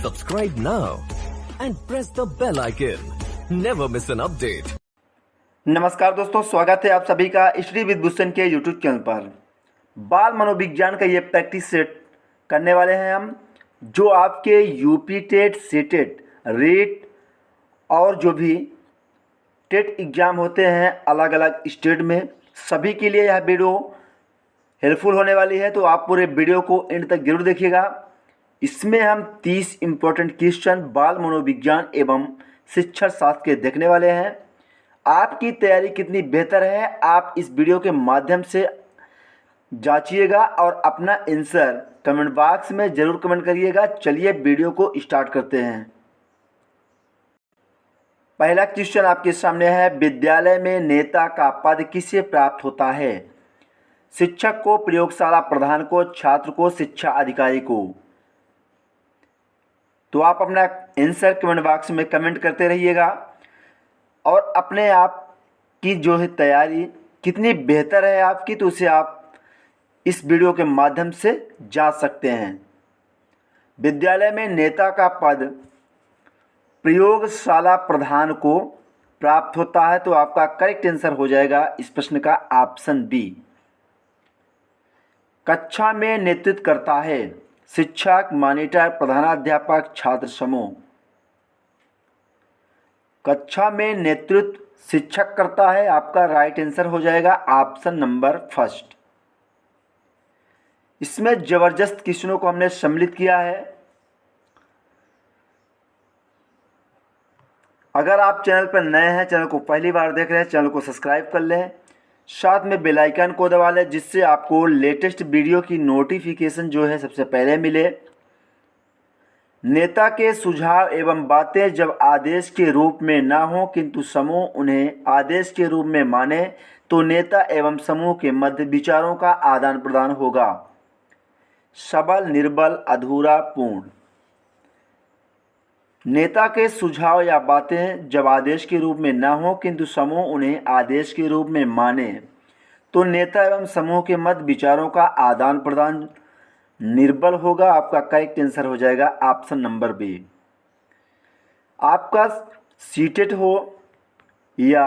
Subscribe now and press the bell icon. Never miss an update. नमस्कार दोस्तों, स्वागत है आप सभी का स्टडी विद भूषण के यूट्यूब चैनल पर। बाल मनोविज्ञान का ये प्रैक्टिस सेट करने वाले हैं हम, जो आपके यूपी टेट, सीटेट, रीट और जो भी टेट एग्ज़ाम होते हैं अलग अलग स्टेट में, सभी के लिए यह वीडियो हेल्पफुल होने वाली है। तो आप पूरे वीडियो को एंड तक जरूर देखिएगा। इसमें हम 30 इम्पोर्टेंट क्वेश्चन बाल मनोविज्ञान एवं शिक्षण शास्त्र के देखने वाले हैं। आपकी तैयारी कितनी बेहतर है आप इस वीडियो के माध्यम से जांचिएगा और अपना आंसर कमेंट बॉक्स में ज़रूर कमेंट करिएगा। चलिए वीडियो को स्टार्ट करते हैं। पहला क्वेश्चन आपके सामने है, विद्यालय में नेता का पद किसे प्राप्त होता है? शिक्षक को, प्रयोगशाला प्रधान को, छात्र को, शिक्षा अधिकारी को। तो आप अपना आंसर कमेंट बॉक्स में कमेंट करते रहिएगा और अपने आप की जो है तैयारी कितनी बेहतर है आपकी, तो उसे आप इस वीडियो के माध्यम से जांच सकते हैं। विद्यालय में नेता का पद प्रयोगशाला प्रधान को प्राप्त होता है, तो आपका करेक्ट आंसर हो जाएगा इस प्रश्न का ऑप्शन बी। कक्षा में नेतृत्व करता है शिक्षक, मॉनिटर, प्रधानाध्यापक, छात्र समूह। कक्षा में नेतृत्व शिक्षक करता है, आपका राइट आंसर हो जाएगा ऑप्शन नंबर फर्स्ट। इसमें जबरदस्त क्वेश्चनों को हमने सम्मिलित किया है। अगर आप चैनल पर नए हैं, चैनल को पहली बार देख रहे हैं, चैनल को सब्सक्राइब कर लें, साथ में बेल आइकन को दबा लें, जिससे आपको लेटेस्ट वीडियो की नोटिफिकेशन जो है सबसे पहले मिले। नेता के सुझाव एवं बातें जब आदेश के रूप में ना हो किंतु समूह उन्हें आदेश के रूप में माने, तो नेता एवं समूह के मध्य विचारों का आदान प्रदान होगा। सबल, निर्बल, अधूरा, पूर्ण। नेता के सुझाव या बातें जब आदेश के रूप में न हो किंतु समूह उन्हें आदेश के रूप में माने, तो नेता एवं समूह के मध्य विचारों का आदान प्रदान निर्बल होगा। आपका करेक्ट आंसर हो जाएगा ऑप्शन नंबर बी। आपका सीटेट हो या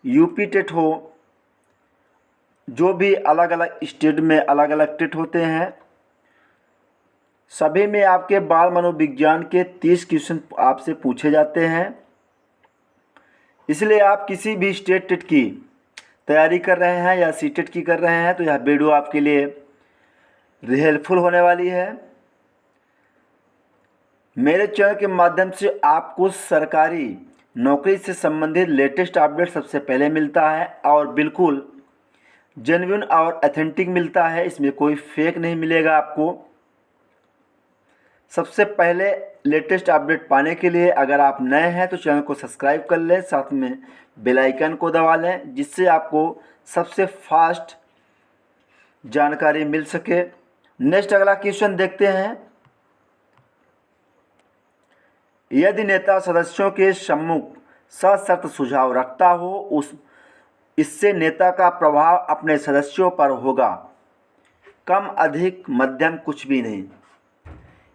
यूपी टेट हो, जो भी अलग अलग स्टेट में अलग अलग टेट होते हैं, सभी में आपके बाल मनोविज्ञान के 30 क्वेश्चन आपसे पूछे जाते हैं। इसलिए आप किसी भी स्टेट टेट की तैयारी कर रहे हैं या सीटेट की कर रहे हैं, तो यह वीडियो आपके लिए हेल्पफुल होने वाली है। मेरे चैनल के माध्यम से आपको सरकारी नौकरी से संबंधित लेटेस्ट अपडेट सबसे पहले मिलता है और बिल्कुल जेन्युइन और ऑथेंटिक मिलता है। इसमें कोई फेक नहीं मिलेगा आपको। सबसे पहले लेटेस्ट अपडेट पाने के लिए अगर आप नए हैं तो चैनल को सब्सक्राइब कर लें, साथ में बेल आइकन को दबा लें, जिससे आपको सबसे फास्ट जानकारी मिल सके। नेक्स्ट अगला क्वेश्चन देखते हैं। यदि नेता सदस्यों के सम्मुख सशर्त सुझाव रखता हो, इससे नेता का प्रभाव अपने सदस्यों पर होगा। कम, अधिक, मध्यम, कुछ भी नहीं।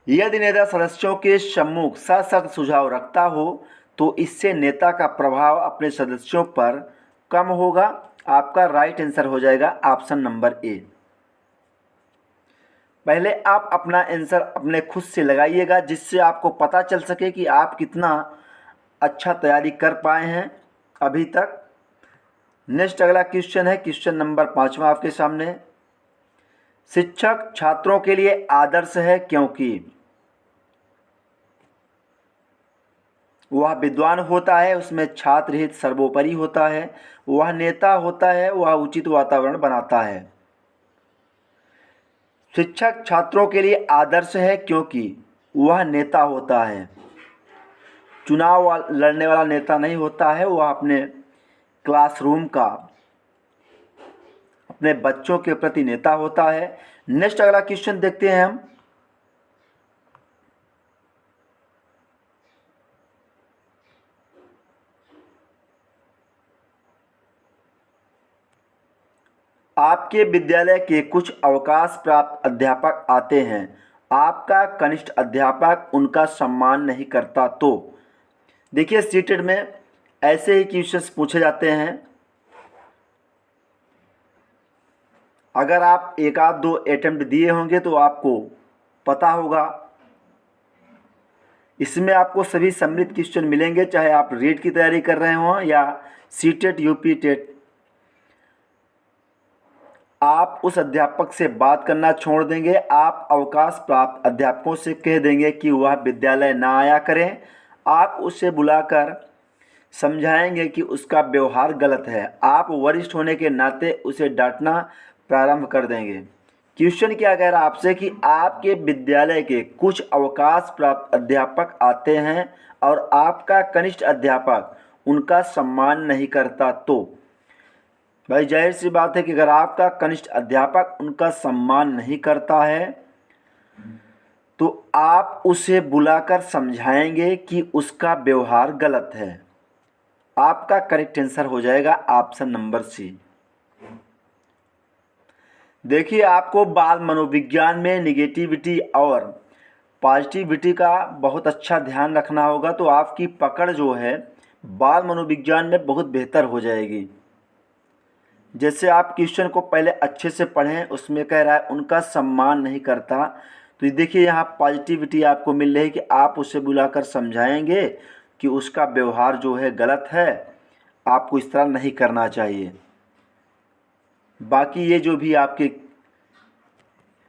यदि नेता सदस्यों के सम्मुख सशर्त सुझाव रखता हो, तो इससे नेता का प्रभाव अपने सदस्यों पर कम होगा। आपका राइट आंसर हो जाएगा ऑप्शन नंबर ए। पहले आप अपना आंसर अपने खुद से लगाइएगा, जिससे आपको पता चल सके कि आप कितना अच्छा तैयारी कर पाए हैं अभी तक। नेक्स्ट अगला क्वेश्चन है, क्वेश्चन नंबर 5वां आपके सामने। शिक्षक छात्रों के लिए आदर्श है क्योंकि वह विद्वान होता है, उसमें छात्र हित सर्वोपरि होता है, वह नेता होता है, वह उचित वातावरण बनाता है। शिक्षक छात्रों के लिए आदर्श है क्योंकि वह नेता होता है। चुनाव लड़ने वाला नेता नहीं होता है, वह अपने क्लासरूम का, अपने बच्चों के प्रति नेता होता है। नेक्स्ट अगला क्वेश्चन देखते हैं हम। आपके विद्यालय के कुछ अवकाश प्राप्त अध्यापक आते हैं, आपका कनिष्ठ अध्यापक उनका सम्मान नहीं करता तो। देखिए सीटेट में ऐसे ही क्वेश्चंस पूछे जाते हैं। अगर आप एक आध दो अटेम्प्ट दिए होंगे तो आपको पता होगा। इसमें आपको सभी सम्मिलित क्वेश्चन मिलेंगे, चाहे आप रीट की तैयारी कर रहे हों या सीटेट यूपी टेट। आप उस अध्यापक से बात करना छोड़ देंगे, आप अवकाश प्राप्त अध्यापकों से कह देंगे कि वह विद्यालय ना आया करें। आप उसे बुलाकर समझाएंगे कि उसका व्यवहार गलत है। आप वरिष्ठ होने के नाते उसे डांटना प्रारंभ कर देंगे। क्वेश्चन क्या कह रहा है आपसे कि आपके विद्यालय के कुछ अवकाश प्राप्त अध्यापक आते हैं और आपका कनिष्ठ अध्यापक उनका सम्मान नहीं करता तो। भाई जाहिर सी बात है कि अगर आपका कनिष्ठ अध्यापक उनका सम्मान नहीं करता है तो आप उसे बुलाकर समझाएंगे कि उसका व्यवहार गलत है। आपका करेक्ट आंसर हो जाएगा ऑप्शन नंबर सी। देखिए आपको बाल मनोविज्ञान में निगेटिविटी और पॉजिटिविटी का बहुत अच्छा ध्यान रखना होगा, तो आपकी पकड़ जो है बाल मनोविज्ञान में बहुत बेहतर हो जाएगी। जैसे आप क्वेश्चन को पहले अच्छे से पढ़ें, उसमें कह रहा है उनका सम्मान नहीं करता, तो देखिए यहाँ पॉजिटिविटी आपको मिल रही है कि आप उसे बुलाकर समझाएंगे कि उसका व्यवहार जो है गलत है, आपको इस तरह नहीं करना चाहिए। बाकी ये जो भी आपके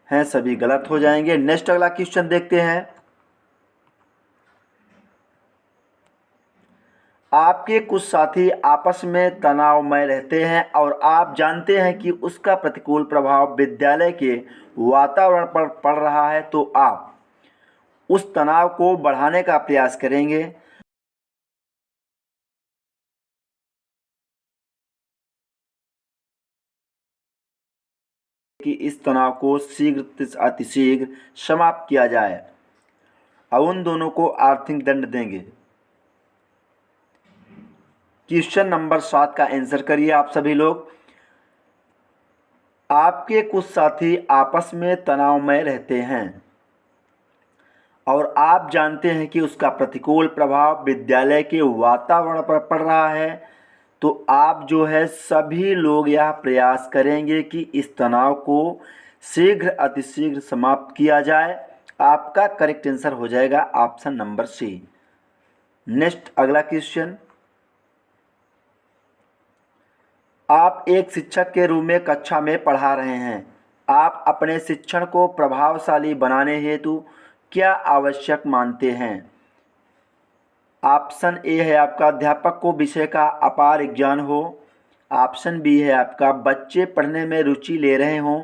हैं सभी गलत हो जाएंगे। नेक्स्ट अगला क्वेश्चन देखते हैं। आपके कुछ साथी आपस में तनावमय रहते हैं और आप जानते हैं कि उसका प्रतिकूल प्रभाव विद्यालय के वातावरण पर पड़ रहा है, तो आप उस तनाव को बढ़ाने का प्रयास करेंगे। कि इस तनाव को शीघ्र अतिशीघ्र समाप्त किया जाए और उन दोनों को आर्थिक दंड देंगे। क्वेश्चन नंबर 7 का आंसर करिए आप सभी लोग। आपके कुछ साथी आपस में तनावमय रहते हैं और आप जानते हैं कि उसका प्रतिकूल प्रभाव विद्यालय के वातावरण पर पड़ रहा है, तो आप जो है सभी लोग यह प्रयास करेंगे कि इस तनाव को शीघ्र अतिशीघ्र समाप्त किया जाए। आपका करेक्ट आंसर हो जाएगा ऑप्शन नंबर सी। नेक्स्ट अगला क्वेश्चन। आप एक शिक्षक के रूप में कक्षा में पढ़ा रहे हैं। आप अपने शिक्षण को प्रभावशाली बनाने हेतु क्या आवश्यक मानते हैं? ऑप्शन ए है आपका अध्यापक को विषय का अपार ज्ञान हो। ऑप्शन बी है आपका बच्चे पढ़ने में रुचि ले रहे हों,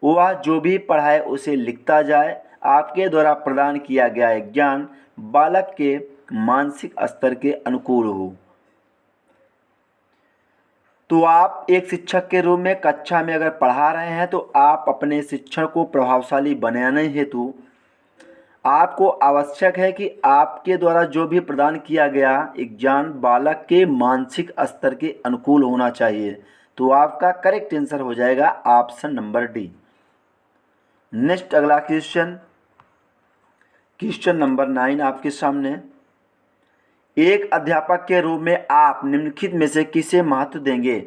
वह जो भी पढ़ाए उसे लिखता जाए, आपके द्वारा प्रदान किया गया ज्ञान बालक के मानसिक स्तर के अनुकूल हो। तो आप एक शिक्षक के रूप में कक्षा में अगर पढ़ा रहे हैं तो आप अपने शिक्षण को प्रभावशाली बनाने हेतु आपको आवश्यक है कि आपके द्वारा जो भी प्रदान किया गया ज्ञान बालक के मानसिक स्तर के अनुकूल होना चाहिए। तो आपका करेक्ट आंसर हो जाएगा ऑप्शन नंबर डी। नेक्स्ट अगला क्वेश्चन, क्वेश्चन नंबर 9 आपके सामने। एक अध्यापक के रूप में आप निम्नलिखित में से किसे महत्व देंगे?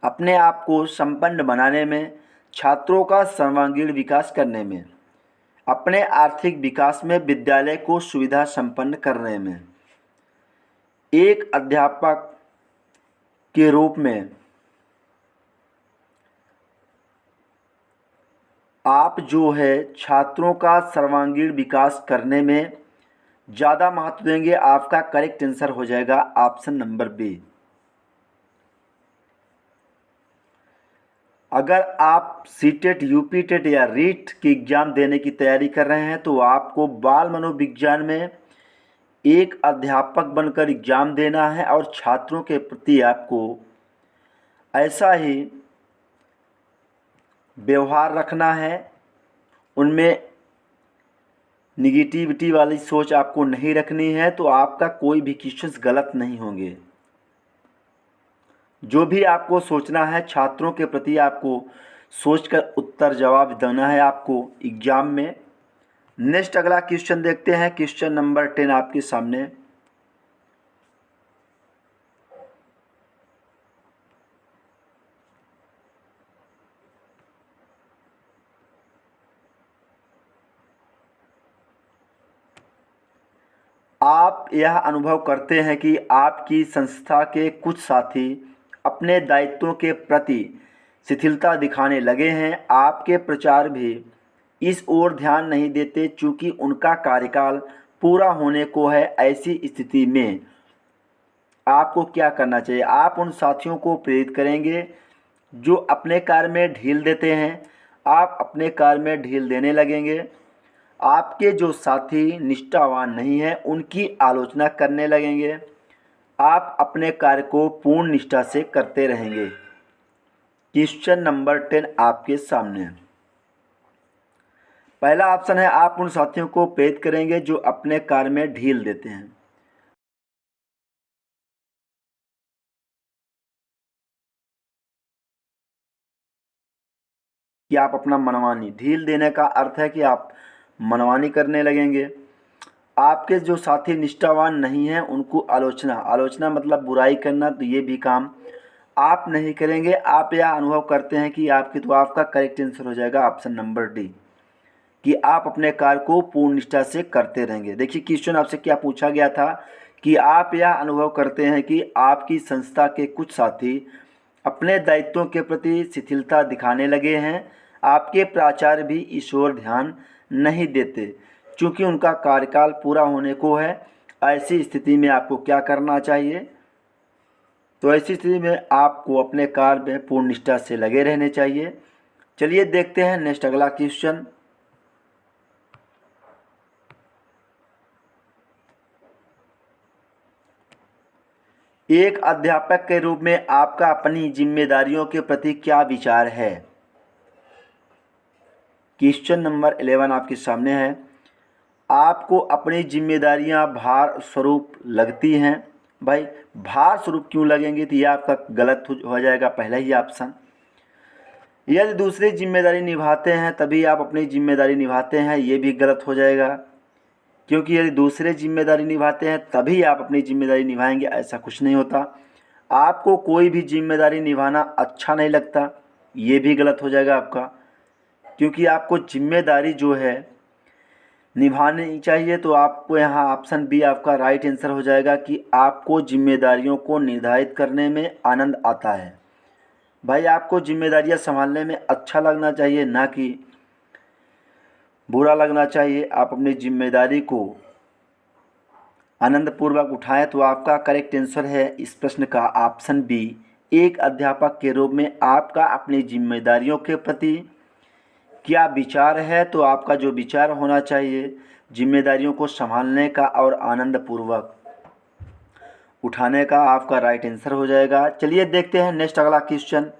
अपने आप को संपन्न बनाने में, छात्रों का सर्वांगीण विकास करने में, अपने आर्थिक विकास में, विद्यालय को सुविधा संपन्न करने में। एक अध्यापक के रूप में आप जो है छात्रों का सर्वांगीण विकास करने में ज़्यादा महत्व देंगे। आपका करेक्ट आंसर हो जाएगा ऑप्शन नंबर बी। अगर आप सीटेट, यूपी टेट या रीट की एग्ज़ाम देने की तैयारी कर रहे हैं तो आपको बाल मनोविज्ञान में एक अध्यापक बनकर एग्ज़ाम देना है और छात्रों के प्रति आपको ऐसा ही व्यवहार रखना है, उनमें निगेटिविटी वाली सोच आपको नहीं रखनी है, तो आपका कोई भी क्वेश्चंस गलत नहीं होंगे। जो भी आपको सोचना है छात्रों के प्रति आपको सोचकर उत्तर जवाब देना है आपको एग्ज़ाम में। नेक्स्ट अगला क्वेश्चन देखते हैं। क्वेश्चन नंबर 10 आपके सामने। आप यह अनुभव करते हैं कि आपकी संस्था के कुछ साथी अपने दायित्वों के प्रति शिथिलता दिखाने लगे हैं। आपके प्रचार भी इस ओर ध्यान नहीं देते चूँकि उनका कार्यकाल पूरा होने को है। ऐसी स्थिति में आपको क्या करना चाहिए? आप उन साथियों को प्रेरित करेंगे जो अपने कार्य में ढील देते हैं। आप अपने कार्य में ढील देने लगेंगे। आपके जो साथी निष्ठावान नहीं हैं उनकी आलोचना करने लगेंगे। आप अपने कार्य को पूर्ण निष्ठा से करते रहेंगे। क्वेश्चन नंबर 10 आपके सामने है। पहला ऑप्शन है आप उन साथियों को प्रेरित करेंगे जो अपने कार्य में ढील देते हैं। कि आप अपना मनमानी, ढील देने का अर्थ है कि आप मनमानी करने लगेंगे। आपके जो साथी निष्ठावान नहीं हैं उनको आलोचना मतलब बुराई करना, तो ये भी काम आप नहीं करेंगे। आप यह अनुभव करते हैं कि आपका करेक्ट आंसर हो जाएगा ऑप्शन नंबर डी, कि आप अपने कार्य को पूर्ण निष्ठा से करते रहेंगे। देखिए क्वेश्चन आपसे क्या पूछा गया था कि आप यह अनुभव करते हैं कि आपकी संस्था के कुछ साथी अपने दायित्वों के प्रति शिथिलता दिखाने लगे हैं। आपके प्राचार्य भी इस ओर ध्यान नहीं देते क्योंकि उनका कार्यकाल पूरा होने को है। ऐसी स्थिति में आपको क्या करना चाहिए? तो ऐसी स्थिति में आपको अपने कार्य में पूर्ण निष्ठा से लगे रहने चाहिए। चलिए देखते हैं नेक्स्ट अगला क्वेश्चन। एक अध्यापक के रूप में आपका अपनी जिम्मेदारियों के प्रति क्या विचार है? क्वेश्चन नंबर 11 आपके सामने है। आपको अपनी जिम्मेदारियां भार स्वरूप लगती हैं। भाई भार स्वरूप क्यों लगेंगी? तो यह आपका गलत हो जाएगा पहला ही ऑप्शन। यदि दूसरी जिम्मेदारी निभाते हैं तभी आप अपनी जिम्मेदारी निभाते हैं, ये भी गलत हो जाएगा, क्योंकि यदि दूसरे जिम्मेदारी निभाते हैं तभी आप अपनी जिम्मेदारी निभाएंगे, ऐसा कुछ नहीं होता। आपको कोई भी जिम्मेदारी निभाना अच्छा नहीं लगता, ये भी गलत हो जाएगा आपका, क्योंकि आपको जिम्मेदारी जो है निभानी चाहिए। तो आपको यहाँ ऑप्शन बी आपका राइट आंसर हो जाएगा कि आपको जिम्मेदारियों को निर्धारित करने में आनंद आता है। भाई आपको जिम्मेदारियाँ संभालने में अच्छा लगना चाहिए, ना कि बुरा लगना चाहिए। आप अपनी जिम्मेदारी को आनंदपूर्वक उठाएं। तो आपका करेक्ट आंसर है इस प्रश्न का ऑप्शन बी। एक अध्यापक के रूप में आपका अपनी जिम्मेदारियों के प्रति क्या विचार है? तो आपका जो विचार होना चाहिए जिम्मेदारियों को संभालने का और आनंदपूर्वक उठाने का, आपका राइट आंसर हो जाएगा। चलिए देखते हैं नेक्स्ट अगला क्वेश्चन।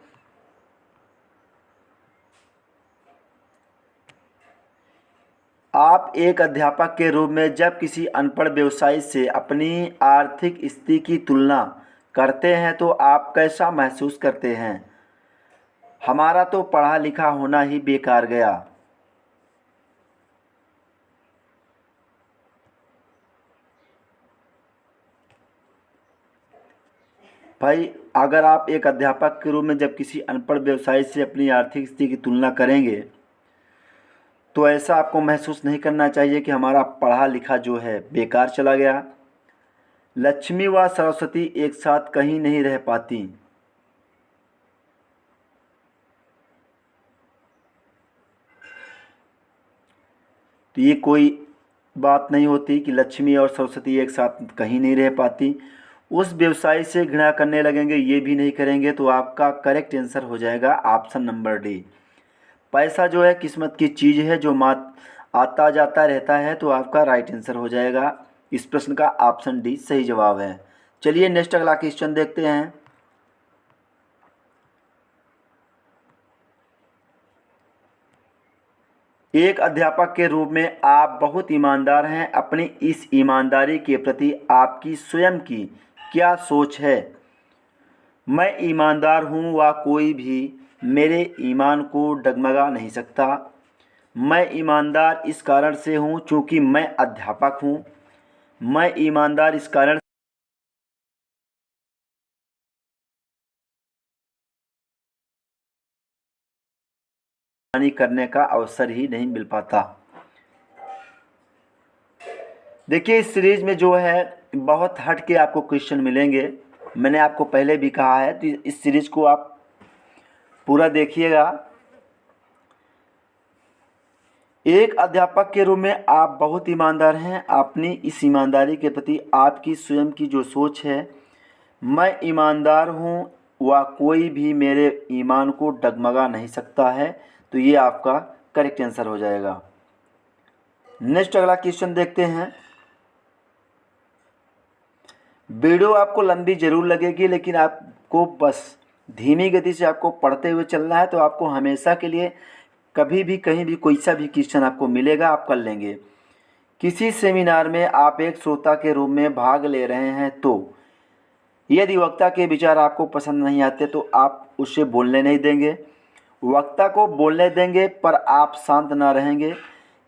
आप एक अध्यापक के रूप में जब किसी अनपढ़ व्यवसायी से अपनी आर्थिक स्थिति की तुलना करते हैं तो आप कैसा महसूस करते हैं? हमारा तो पढ़ा लिखा होना ही बेकार गया। भाई अगर आप एक अध्यापक के रूप में जब किसी अनपढ़ व्यवसायी से अपनी आर्थिक स्थिति की तुलना करेंगे तो ऐसा आपको महसूस नहीं करना चाहिए कि हमारा पढ़ा लिखा जो है बेकार चला गया। लक्ष्मी व सरस्वती एक साथ कहीं नहीं रह पाती। तो ये कोई बात नहीं होती कि लक्ष्मी और सरस्वती एक साथ कहीं नहीं रह पाती। उस व्यवसाय से घृणा करने लगेंगे, ये भी नहीं करेंगे। तो आपका करेक्ट आंसर हो जाएगा ऑप्शन नंबर डी। पैसा जो है किस्मत की चीज़ है जो आता जाता रहता है। तो आपका राइट आंसर हो जाएगा इस प्रश्न का ऑप्शन डी सही जवाब है। चलिए नेक्स्ट अगला क्वेश्चन देखते हैं। एक अध्यापक के रूप में आप बहुत ईमानदार हैं। अपनी इस ईमानदारी के प्रति आपकी स्वयं की क्या सोच है? मैं ईमानदार हूँ व कोई भी मेरे ईमान को डगमगा नहीं सकता। मैं ईमानदार इस कारण से हूँ चूँकि मैं अध्यापक हूँ। मैं ईमानदार इस कारण करने का अवसर ही नहीं मिल पाता। देखिए इस सीरीज में जो है बहुत हट के आपको क्वेश्चन मिलेंगे। मैंने आपको पहले भी कहा है, तो इस सीरीज को आप पूरा देखिएगा। एक अध्यापक के रूप में आप बहुत ईमानदार हैं। अपनी इस ईमानदारी के प्रति आपकी स्वयं की जो सोच है, मैं ईमानदार हूँ व कोई भी मेरे ईमान को डगमगा नहीं सकता है, तो ये आपका करेक्ट आंसर हो जाएगा। नेक्स्ट अगला क्वेश्चन देखते हैं। वीडियो आपको लंबी ज़रूर लगेगी, लेकिन आपको बस धीमी गति से आपको पढ़ते हुए चलना है, तो आपको हमेशा के लिए कभी भी कहीं भी कोई सा भी क्वेश्चन आपको मिलेगा, आप कर लेंगे। किसी सेमिनार में आप एक श्रोता के रूप में भाग ले रहे हैं, तो यदि वक्ता के विचार आपको पसंद नहीं आते तो आप उसे बोलने नहीं देंगे। वक्ता को बोलने देंगे पर आप शांत ना रहेंगे।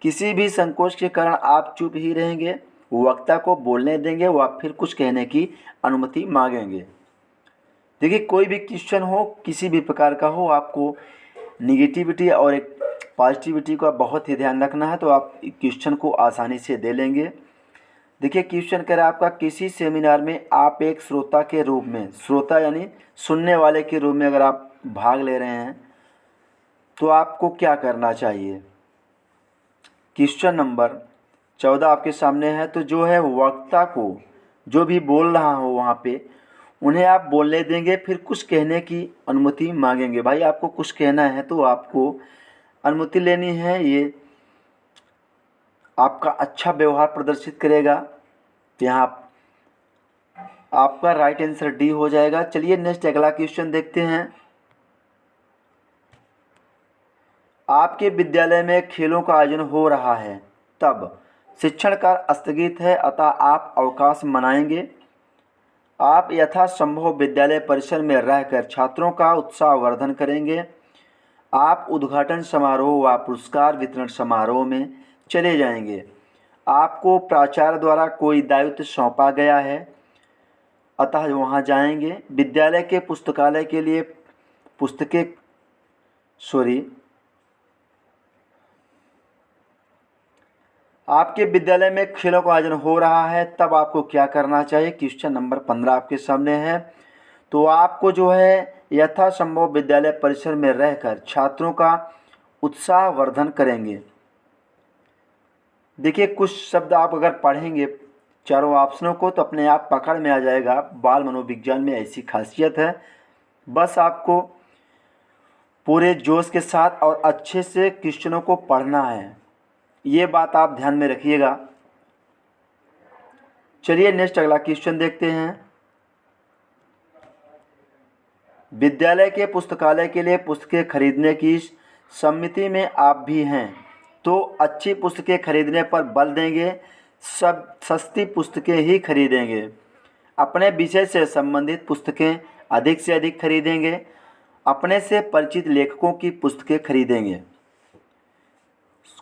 किसी भी संकोच के कारण आप चुप ही रहेंगे। वक्ता को बोलने देंगे व फिर कुछ कहने की अनुमति मांगेंगे। देखिए कोई भी क्वेश्चन हो, किसी भी प्रकार का हो, आपको निगेटिविटी और एक पॉजिटिविटी का बहुत ही ध्यान रखना है, तो आप क्वेश्चन को आसानी से दे लेंगे। देखिए क्वेश्चन कह रहा है आपका, किसी सेमिनार में आप एक श्रोता के रूप में, श्रोता यानी सुनने वाले के रूप में अगर आप भाग ले रहे हैं तो आपको क्या करना चाहिए। क्वेश्चन नंबर 14 आपके सामने है। तो जो है वक्ता को जो भी बोल रहा हो वहाँ पे उन्हें आप बोलने देंगे, फिर कुछ कहने की अनुमति मांगेंगे। भाई आपको कुछ कहना है तो आपको अनुमति लेनी है, ये आपका अच्छा व्यवहार प्रदर्शित करेगा। तो यहाँ आपका राइट आंसर डी हो जाएगा। चलिए नेक्स्ट अगला क्वेश्चन देखते हैं। आपके विद्यालय में खेलों का आयोजन हो रहा है, तब शिक्षण कार्य स्थगित है, अतः आप अवकाश मनाएंगे। आप यथासंभव विद्यालय परिसर में रहकर छात्रों का उत्साहवर्धन करेंगे। आप उद्घाटन समारोह व पुरस्कार वितरण समारोह में चले जाएंगे। आपको प्राचार्य द्वारा कोई दायित्व सौंपा गया है, अतः वहाँ जाएंगे। विद्यालय के पुस्तकालय के लिए आपके विद्यालय में खेलों का आयोजन हो रहा है, तब आपको क्या करना चाहिए। क्वेश्चन नंबर 15 आपके सामने है। तो आपको जो है यथासंभव विद्यालय परिसर में रहकर छात्रों का उत्साहवर्धन करेंगे। देखिए कुछ शब्द आप अगर पढ़ेंगे चारों ऑप्शनों को तो अपने आप पकड़ में आ जाएगा। बाल मनोविज्ञान में ऐसी खासियत है, बस आपको पूरे जोश के साथ और अच्छे से क्वेश्चनों को पढ़ना है, ये बात आप ध्यान में रखिएगा। चलिए नेक्स्ट अगला क्वेश्चन देखते हैं। विद्यालय के पुस्तकालय के लिए पुस्तकें खरीदने की समिति में आप भी हैं, तो अच्छी पुस्तकें खरीदने पर बल देंगे, सब सस्ती पुस्तकें ही खरीदेंगे। अपने विषय से संबंधित पुस्तकें अधिक से अधिक खरीदेंगे। अपने से परिचित लेखकों की पुस्तकें खरीदेंगे।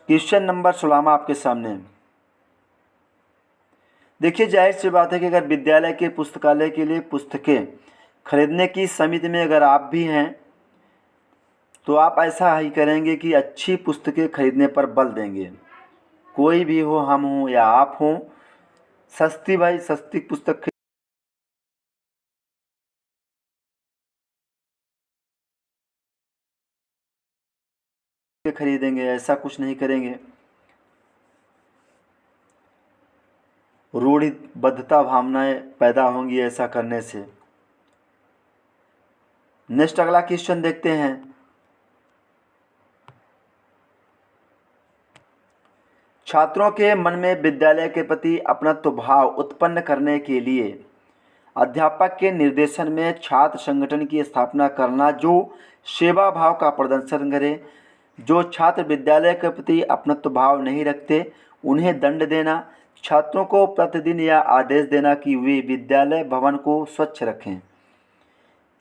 क्वेश्चन नंबर 16 आपके सामने। देखिए जाहिर सी बात है कि अगर विद्यालय के पुस्तकालय के लिए पुस्तकें खरीदने की समिति में अगर आप भी हैं तो आप ऐसा ही करेंगे कि अच्छी पुस्तकें खरीदने पर बल देंगे। कोई भी हो, हम हों या आप हों, सस्ती पुस्तक खरीदेंगे, ऐसा कुछ नहीं करेंगे। रूढ़िबद्धता भावनाएं पैदा होंगी ऐसा करने से। नेक्स्ट अगला क्वेश्चन देखते हैं। छात्रों के मन में विद्यालय के प्रति अपनत्व भाव उत्पन्न करने के लिए अध्यापक के निर्देशन में छात्र संगठन की स्थापना करना, जो सेवा भाव का प्रदर्शन करे। जो छात्र विद्यालय के प्रति अपनत्व भाव नहीं रखते उन्हें दंड देना। छात्रों को प्रतिदिन यह आदेश देना कि वे विद्यालय भवन को स्वच्छ रखें।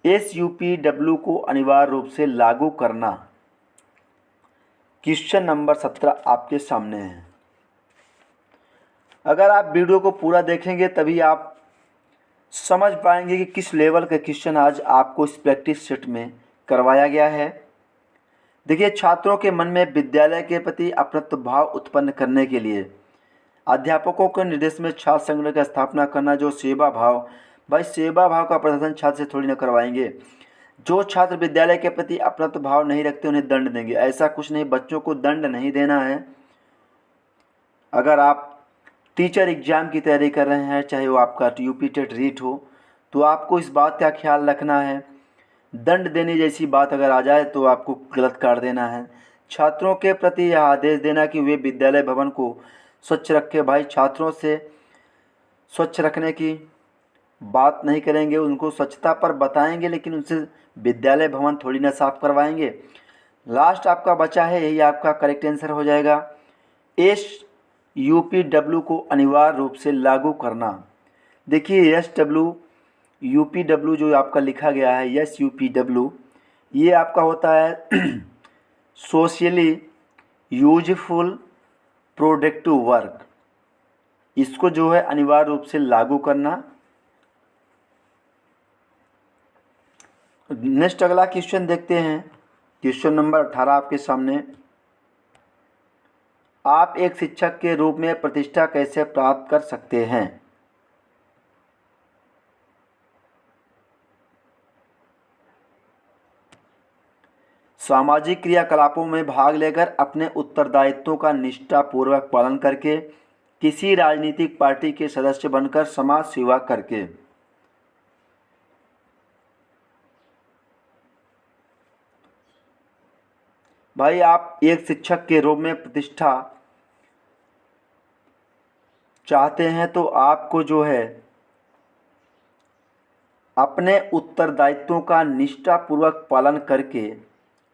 SUPW को अनिवार्य रूप से लागू करना। क्वेश्चन नंबर 17 आपके सामने है। अगर आप वीडियो को पूरा देखेंगे तभी आप समझ पाएंगे कि किस लेवल का क्वेश्चन आज आपको इस प्रैक्टिस सेट में करवाया गया है। देखिए, छात्रों के मन में विद्यालय के प्रति अपनत्व भाव उत्पन्न करने के लिए अध्यापकों के निर्देश में छात्र संगठन की स्थापना करना। जो सेवा भाव, भाई सेवा भाव का प्रदर्शन छात्र से थोड़ी ना करवाएंगे। जो छात्र विद्यालय के प्रति अपनत्व भाव नहीं रखते उन्हें दंड देंगे, ऐसा कुछ नहीं, बच्चों को दंड नहीं देना है। अगर आप टीचर एग्ज़ाम की तैयारी कर रहे हैं, चाहे वो आपका यूपी टेट रीट हो, तो आपको इस बात का ख्याल रखना है, दंड देने जैसी बात अगर आ जाए तो आपको गलत कर देना है। छात्रों के प्रति यह आदेश देना कि वे विद्यालय भवन को स्वच्छ रखें। भाई छात्रों से स्वच्छ रखने की बात नहीं करेंगे, उनको स्वच्छता पर बताएंगे, लेकिन उनसे विद्यालय भवन थोड़ी ना साफ करवाएंगे। लास्ट आपका बचा है, यही आपका करेक्ट आंसर हो जाएगा। SUPW को अनिवार्य रूप से लागू करना। देखिए, UPW जो आपका लिखा गया है, SUPW, ये आपका होता है सोशली यूजफुल प्रोडक्टिव वर्क। इसको जो है अनिवार्य रूप से लागू करना। नेक्स्ट अगला क्वेश्चन देखते हैं, क्वेश्चन नंबर 18 आपके सामने। आप एक शिक्षक के रूप में प्रतिष्ठा कैसे प्राप्त कर सकते हैं? सामाजिक क्रियाकलापों में भाग लेकर, अपने उत्तरदायित्वों का निष्ठापूर्वक पालन करके, किसी राजनीतिक पार्टी के सदस्य बनकर, समाज सेवा करके। भाई आप एक शिक्षक के रूप में प्रतिष्ठा चाहते हैं तो आपको जो है अपने उत्तरदायित्वों का निष्ठापूर्वक पालन करके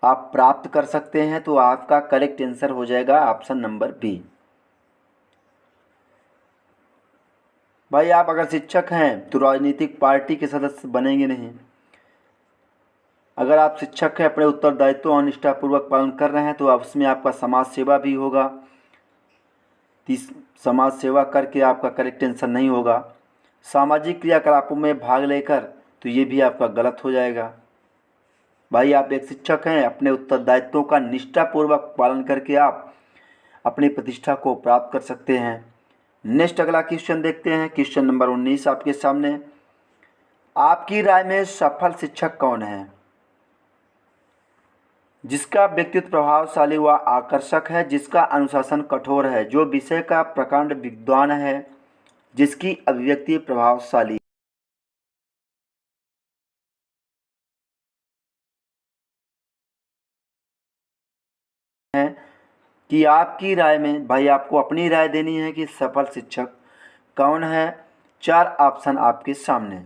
आप प्राप्त कर सकते हैं। तो आपका करेक्ट आंसर हो जाएगा ऑप्शन नंबर बी। भाई आप अगर शिक्षक हैं तो राजनीतिक पार्टी के सदस्य बनेंगे नहीं। अगर आप शिक्षक हैं, अपने उत्तरदायित्व और निष्ठापूर्वक पालन कर रहे हैं, तो उसमें आपका समाज सेवा भी होगा। समाज सेवा करके आपका करेक्ट आंसर नहीं होगा। सामाजिक क्रियाकलापों में भाग लेकर, तो ये भी आपका गलत हो जाएगा। भाई आप एक शिक्षक हैं, अपने उत्तरदायित्वों का निष्ठापूर्वक पालन करके आप अपनी प्रतिष्ठा को प्राप्त कर सकते हैं। नेक्स्ट अगला क्वेश्चन देखते हैं, क्वेश्चन नंबर 19 आपके सामने। आपकी राय में सफल शिक्षक कौन है? जिसका व्यक्तित्व प्रभावशाली व आकर्षक है, जिसका अनुशासन कठोर है, जो विषय का प्रकांड विद्वान है, जिसकी अभिव्यक्ति प्रभावशाली है। कि आपकी राय में, भाई आपको अपनी राय देनी है कि सफल शिक्षक कौन है। 4 ऑप्शन आपके सामने।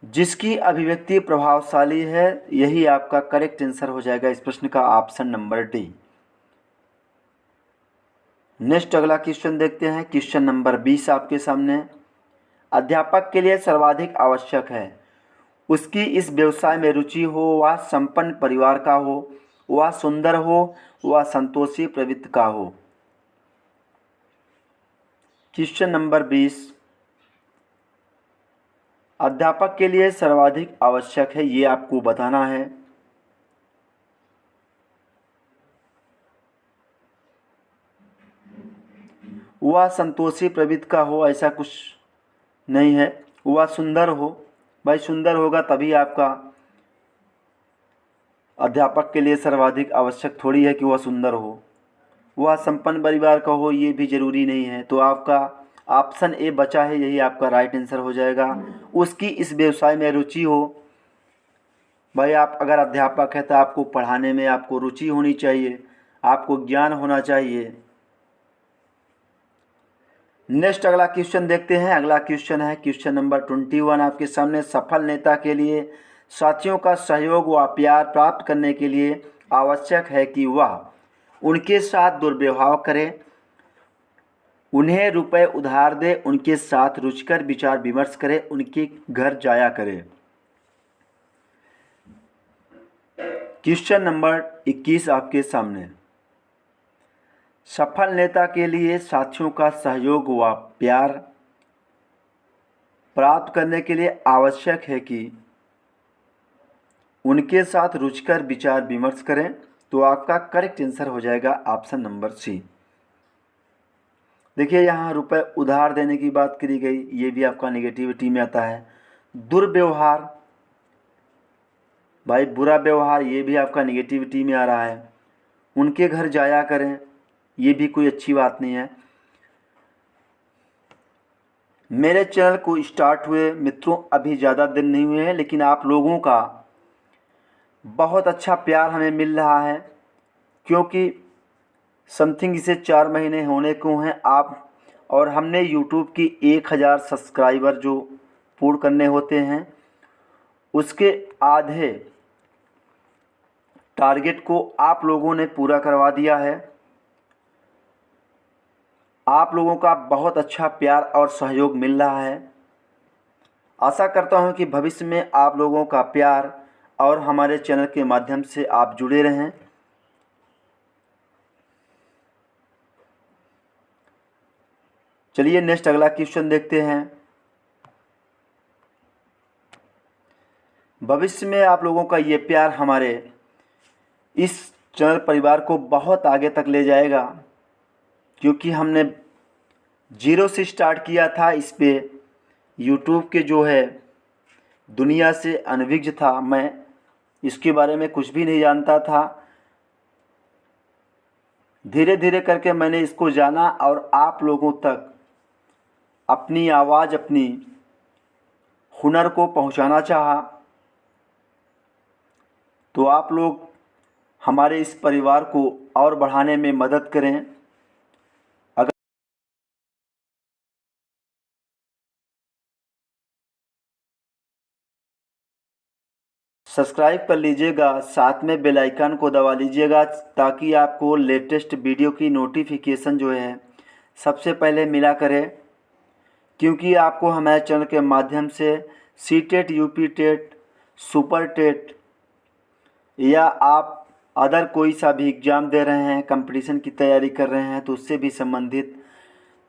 जिसकी अभिव्यक्ति प्रभावशाली है, यही आपका करेक्ट आंसर हो जाएगा इस प्रश्न का, ऑप्शन नंबर डी। नेक्स्ट अगला क्वेश्चन देखते हैं, क्वेश्चन नंबर 20 आपके सामने। अध्यापक के लिए सर्वाधिक आवश्यक है उसकी इस व्यवसाय में रुचि हो, वह संपन्न परिवार का हो, वह सुंदर हो, वह संतोषी प्रवृत्ति का हो। क्वेश्चन नंबर 20, अध्यापक के लिए सर्वाधिक आवश्यक है, ये आपको बताना है। वह संतोषी प्रवृत्ति का हो, ऐसा कुछ नहीं है। वह सुंदर हो, भाई सुंदर होगा तभी आपका अध्यापक के लिए सर्वाधिक आवश्यक थोड़ी है कि वह सुंदर हो। वह संपन्न परिवार का हो, ये भी ज़रूरी नहीं है। तो आपका ऑप्शन ए बचा है, यही आपका राइट आंसर हो जाएगा। उसकी इस व्यवसाय में रुचि हो। भाई आप अगर अध्यापक है तो आपको पढ़ाने में आपको रुचि होनी चाहिए, आपको ज्ञान होना चाहिए। नेक्स्ट अगला क्वेश्चन देखते हैं। अगला क्वेश्चन है क्वेश्चन नंबर 21 आपके सामने। सफल नेता के लिए साथियों का सहयोग व प्यार प्राप्त करने के लिए आवश्यक है कि वह उनके साथ दुर्व्यवहार करे, उन्हें रुपए उधार दे, उनके साथ रुचिकर विचार विमर्श करे, उनके घर जाया करे। क्वेश्चन नंबर 21 आपके सामने। सफल नेता के लिए साथियों का सहयोग व प्यार प्राप्त करने के लिए आवश्यक है कि उनके साथ रुचिकर विचार विमर्श करें। तो आपका करेक्ट आंसर हो जाएगा ऑप्शन नंबर सी। देखिए यहाँ रुपए उधार देने की बात करी गई, ये भी आपका नेगेटिविटी में आता है। दुर्व्यवहार, भाई बुरा व्यवहार, ये भी आपका नेगेटिविटी में आ रहा है। उनके घर जाया करें, ये भी कोई अच्छी बात नहीं है। मेरे चैनल को स्टार्ट हुए मित्रों अभी ज़्यादा दिन नहीं हुए हैं, लेकिन आप लोगों का बहुत अच्छा प्यार हमें मिल रहा है, क्योंकि समथिंग इसे 4 महीने होने को हैं आप, और हमने यूट्यूब की 1000 सब्सक्राइबर जो पूर्ण करने होते हैं उसके आधे टारगेट को आप लोगों ने पूरा करवा दिया है। आप लोगों का बहुत अच्छा प्यार और सहयोग मिल रहा है। आशा करता हूं कि भविष्य में आप लोगों का प्यार और हमारे चैनल के माध्यम से आप जुड़े रहें। चलिए नेक्स्ट अगला क्वेश्चन देखते हैं। भविष्य में आप लोगों का ये प्यार हमारे इस चैनल परिवार को बहुत आगे तक ले जाएगा, क्योंकि हमने 0 से स्टार्ट किया था। इस पे यूट्यूब के जो है दुनिया से अनभिज्ञ था, मैं इसके बारे में कुछ भी नहीं जानता था। धीरे धीरे करके मैंने इसको जाना और आप लोगों तक अपनी आवाज़, अपनी हुनर को पहुंचाना चाहा। तो आप लोग हमारे इस परिवार को और बढ़ाने में मदद करें। अगर सब्सक्राइब कर लीजिएगा, साथ में बेल आइकन को दबा लीजिएगा, ताकि आपको लेटेस्ट वीडियो की नोटिफिकेशन जो है सबसे पहले मिला करे। क्योंकि आपको हमारे चैनल के माध्यम से CTET, UP TET, super TET या आप अदर कोई सा भी एग्ज़ाम दे रहे हैं, कंपटीशन की तैयारी कर रहे हैं, तो उससे भी संबंधित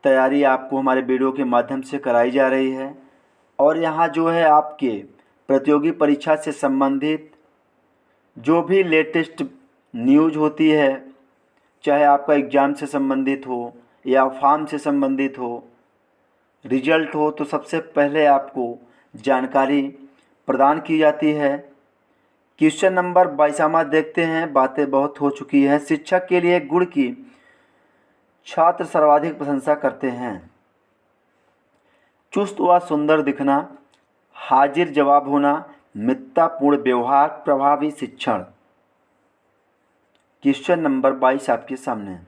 तैयारी आपको हमारे वीडियो के माध्यम से कराई जा रही है। और यहाँ जो है आपके प्रतियोगी परीक्षा से संबंधित जो भी लेटेस्ट न्यूज़ होती है, चाहे आपका एग्ज़ाम से संबंधित हो या फॉर्म से संबंधित हो, रिजल्ट हो, तो सबसे पहले आपको जानकारी प्रदान की जाती है। क्वेश्चन नंबर 22 देखते हैं। बातें बहुत हो चुकी है। शिक्षक के लिए गुण की छात्र सर्वाधिक प्रशंसा करते हैं। चुस्त व सुंदर दिखना, हाजिर जवाब होना, मित्रतापूर्ण व्यवहार, प्रभावी शिक्षण। क्वेश्चन नंबर 22 आपके सामने।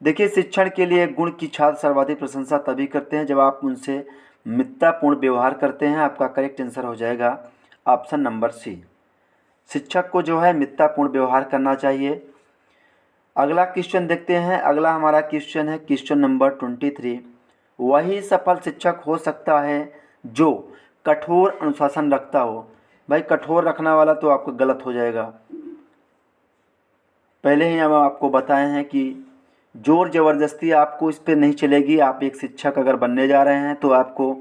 देखिए शिक्षण के लिए गुण की छात्र सर्वाधिक प्रशंसा तभी करते हैं जब आप उनसे मित्रतापूर्ण व्यवहार करते हैं। आपका करेक्ट आंसर हो जाएगा ऑप्शन नंबर सी। शिक्षक को जो है मित्रतापूर्ण व्यवहार करना चाहिए। अगला क्वेश्चन देखते हैं। अगला हमारा क्वेश्चन है क्वेश्चन नंबर 23। वही सफल शिक्षक हो सकता है जो कठोर अनुशासन रखता हो। भाई कठोर रखना वाला तो आपको गलत हो जाएगा। पहले ही हम आपको बताए हैं कि जोर ज़बरदस्ती आपको इस पर नहीं चलेगी। आप एक शिक्षक अगर बनने जा रहे हैं तो आपको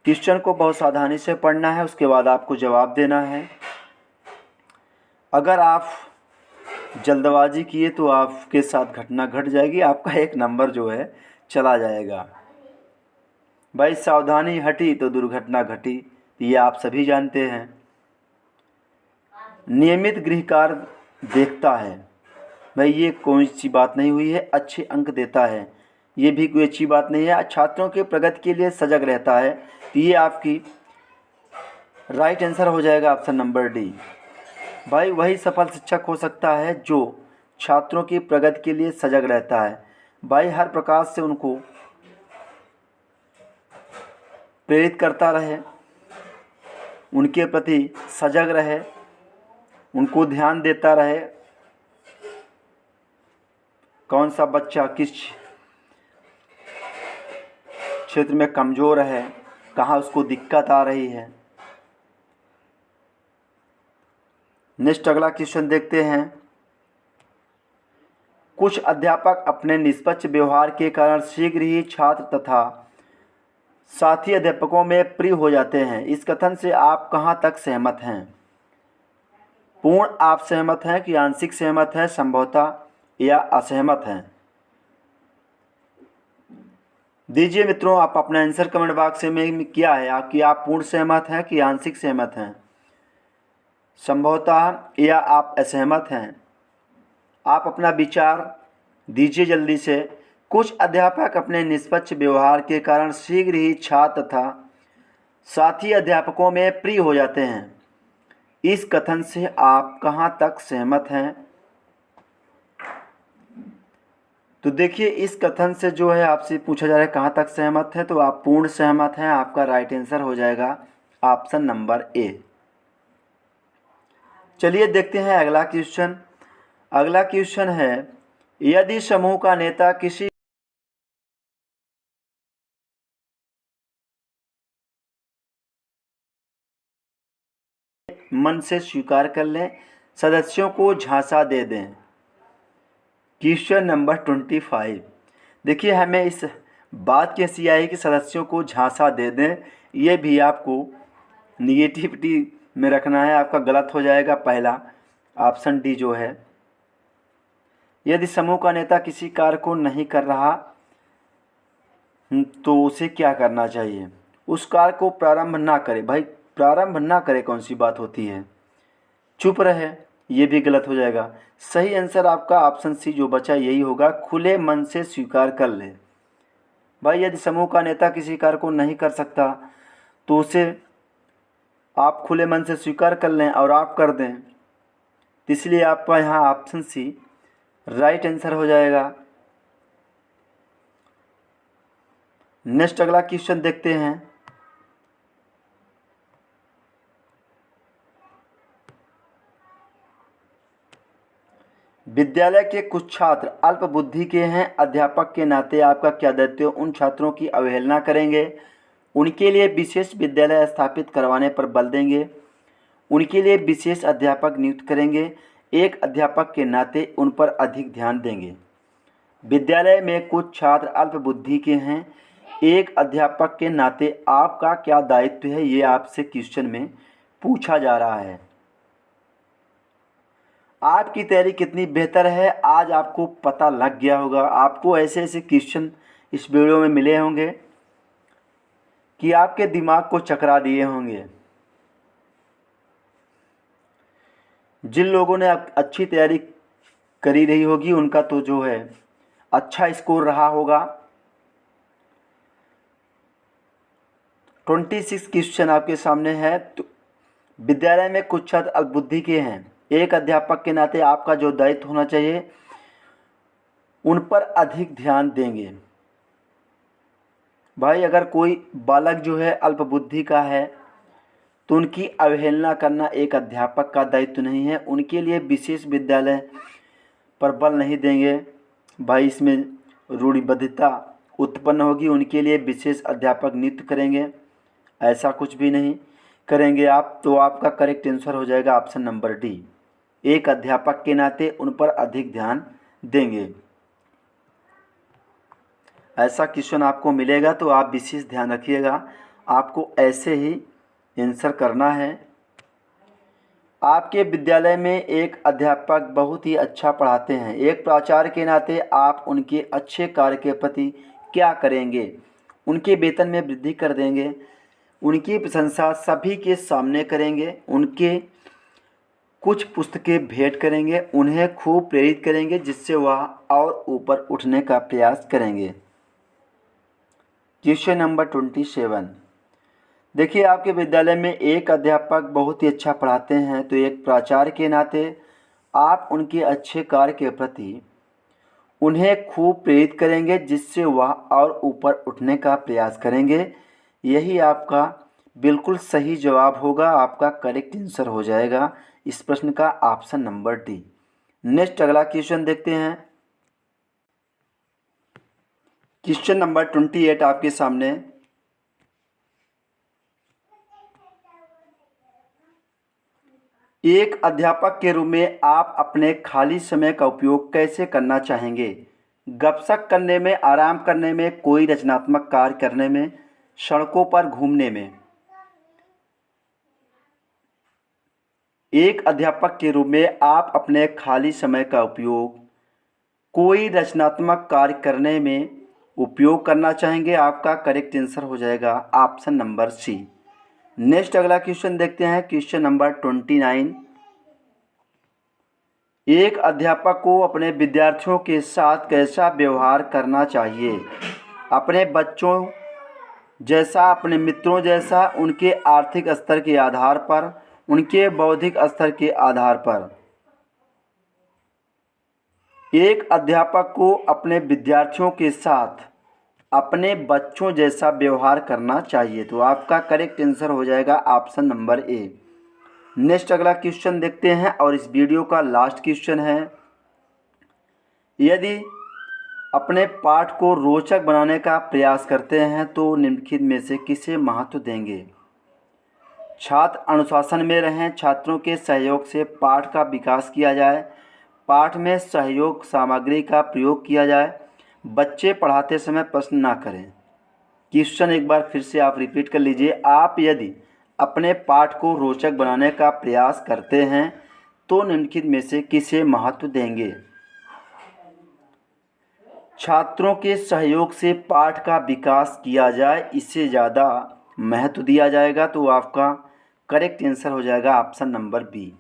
क्वेश्चन को बहुत सावधानी से पढ़ना है, उसके बाद आपको जवाब देना है। अगर आप जल्दबाजी किए तो आपके साथ घटना घट जाएगी, आपका एक नंबर जो है चला जाएगा। भाई सावधानी हटी तो दुर्घटना घटी, ये आप सभी जानते हैं। नियमित गृह कार्य देखता है, भाई ये कोई सी बात नहीं हुई है। अच्छे अंक देता है, ये भी कोई अच्छी बात नहीं है। छात्रों के प्रगति के लिए सजग रहता है, तो ये आपकी राइट आंसर हो जाएगा ऑप्शन नंबर डी। भाई वही सफल शिक्षक हो सकता है जो छात्रों की प्रगति के लिए सजग रहता है। भाई हर प्रकार से उनको प्रेरित करता रहे, उनके प्रति सजग रहे, उनको ध्यान देता रहे। कौन सा बच्चा किस क्षेत्र में कमज़ोर है, कहाँ उसको दिक्कत आ रही है। नेक्स्ट अगला क्वेश्चन देखते हैं। कुछ अध्यापक अपने निष्पक्ष व्यवहार के कारण शीघ्र ही छात्र तथा साथी अध्यापकों में प्रिय हो जाते हैं। इस कथन से आप कहाँ तक सहमत हैं? पूर्ण आप सहमत हैं कि आंशिक सहमत हैं, संभवतः या असहमत हैं? दीजिए मित्रों आप अपना आंसर कमेंट बॉक्स में क्या है कि आप पूर्ण सहमत हैं कि आंशिक सहमत हैं, संभवतः या आप असहमत हैं? आप अपना विचार दीजिए जल्दी से। कुछ अध्यापक अपने निष्पक्ष व्यवहार के कारण शीघ्र ही छात्र तथा साथी अध्यापकों में प्रिय हो जाते हैं। इस कथन से आप कहाँ तक सहमत हैं? तो देखिए इस कथन से जो है आपसे पूछा जा रहा है कहाँ तक सहमत है, तो आप पूर्ण सहमत हैं। आपका राइट आंसर हो जाएगा ऑप्शन नंबर ए। चलिए देखते हैं अगला क्वेश्चन। अगला क्वेश्चन है, यदि समूह का नेता किसी मन से स्वीकार कर लें, सदस्यों को झांसा दे दें। Question number 25। देखिए हमें इस बात की हंसी आई कि सदस्यों को झांसा दे दें, ये भी आपको निगेटिविटी में रखना है, आपका गलत हो जाएगा पहला ऑप्शन डी जो है। यदि समूह का नेता किसी कार्य को नहीं कर रहा तो उसे क्या करना चाहिए? उस कार्य को प्रारंभ ना करे। भाई प्रारंभ ना करे कौन सी बात होती है? चुप रहे, ये भी गलत हो जाएगा। सही आंसर आपका ऑप्शन सी जो बचा यही होगा, खुले मन से स्वीकार कर ले। भाई यदि समूह का नेता किसी कार्य को नहीं कर सकता तो उसे आप खुले मन से स्वीकार कर लें और आप कर दें। इसलिए आपका यहाँ ऑप्शन सी राइट आंसर हो जाएगा। नेक्स्ट अगला क्वेश्चन देखते हैं। विद्यालय के कुछ छात्र अल्प बुद्धि के हैं, अध्यापक के नाते आपका क्या दायित्व? उन छात्रों की अवहेलना करेंगे, उनके लिए विशेष विद्यालय स्थापित करवाने पर बल देंगे, उनके लिए विशेष अध्यापक नियुक्त करेंगे, एक अध्यापक के नाते उन पर अधिक ध्यान देंगे। विद्यालय में कुछ छात्र अल्प बुद्धि के हैं, एक अध्यापक के नाते आपका क्या दायित्व है, ये आपसे क्वेश्चन में पूछा जा रहा है। आपकी तैयारी कितनी बेहतर है आज आपको पता लग गया होगा। आपको ऐसे ऐसे क्वेश्चन इस वीडियो में मिले होंगे कि आपके दिमाग को चकरा दिए होंगे। जिन लोगों ने अच्छी तैयारी करी रही होगी उनका तो जो है अच्छा स्कोर रहा होगा। 26 क्वेश्चन आपके सामने है। तो विद्यालय में कुछ छात्र अल्पबुद्धि के हैं, एक अध्यापक के नाते आपका जो दायित्व होना चाहिए उन पर अधिक ध्यान देंगे। भाई अगर कोई बालक जो है अल्पबुद्धि का है तो उनकी अवहेलना करना एक अध्यापक का दायित्व नहीं है। उनके लिए विशेष विद्यालय पर बल नहीं देंगे। भाई इसमें रूढ़िबद्धता उत्पन्न होगी। उनके लिए विशेष अध्यापक नियुक्त करेंगे, ऐसा कुछ भी नहीं करेंगे आप। तो आपका करेक्ट आंसर हो जाएगा ऑप्शन नंबर डी, एक अध्यापक के नाते उन पर अधिक ध्यान देंगे। ऐसा क्वेश्चन आपको मिलेगा तो आप विशेष ध्यान रखिएगा, आपको ऐसे ही आंसर करना है। आपके विद्यालय में एक अध्यापक बहुत ही अच्छा पढ़ाते हैं, एक प्राचार्य के नाते आप उनके अच्छे कार्य के प्रति क्या करेंगे? उनके वेतन में वृद्धि कर देंगे, उनकी प्रशंसा सभी के सामने करेंगे, उनके कुछ पुस्तकें भेंट करेंगे, उन्हें खूब प्रेरित करेंगे जिससे वह और ऊपर उठने का प्रयास करेंगे। Question number 27। देखिए आपके विद्यालय में एक अध्यापक बहुत ही अच्छा पढ़ाते हैं तो एक प्राचार्य के नाते आप उनके अच्छे कार्य के प्रति उन्हें खूब प्रेरित करेंगे जिससे वह और ऊपर उठने का प्रयास करेंगे। यही आपका बिल्कुल सही जवाब होगा, आपका करेक्ट आंसर हो जाएगा इस प्रश्न का ऑप्शन नंबर डी। नेक्स्ट अगला क्वेश्चन देखते हैं। क्वेश्चन नंबर 28 आपके सामने। एक अध्यापक के रूप में आप अपने खाली समय का उपयोग कैसे करना चाहेंगे? गपशप करने में, आराम करने में, कोई रचनात्मक कार्य करने में, सड़कों पर घूमने में। एक अध्यापक के रूप में आप अपने खाली समय का उपयोग कोई रचनात्मक कार्य करने में उपयोग करना चाहेंगे। आपका करेक्ट आंसर हो जाएगा ऑप्शन नंबर सी। नेक्स्ट अगला क्वेश्चन देखते हैं, क्वेश्चन नंबर 29। एक अध्यापक को अपने विद्यार्थियों के साथ कैसा व्यवहार करना चाहिए? अपने बच्चों जैसा, अपने मित्रों जैसा, उनके आर्थिक स्तर के आधार पर, उनके बौद्धिक स्तर के आधार पर। एक अध्यापक को अपने विद्यार्थियों के साथ अपने बच्चों जैसा व्यवहार करना चाहिए। तो आपका करेक्ट आंसर हो जाएगा ऑप्शन नंबर ए। नेक्स्ट अगला क्वेश्चन देखते हैं और इस वीडियो का लास्ट क्वेश्चन है, यदि अपने पाठ को रोचक बनाने का प्रयास करते हैं तो निम्नलिखित में से किसे महत्व देंगे? छात्र अनुशासन में रहें, छात्रों के सहयोग से पाठ का विकास किया जाए, पाठ में सहयोग सामग्री का प्रयोग किया जाए, बच्चे पढ़ाते समय प्रश्न ना करें। क्वेश्चन एक बार फिर से आप रिपीट कर लीजिए। आप यदि अपने पाठ को रोचक बनाने का प्रयास करते हैं तो निम्नलिखित में से किसे महत्व देंगे? छात्रों के सहयोग से पाठ का विकास किया जाए, इससे ज़्यादा महत्व दिया जाएगा। तो आपका करेक्ट आंसर हो जाएगा ऑप्शन नंबर बी।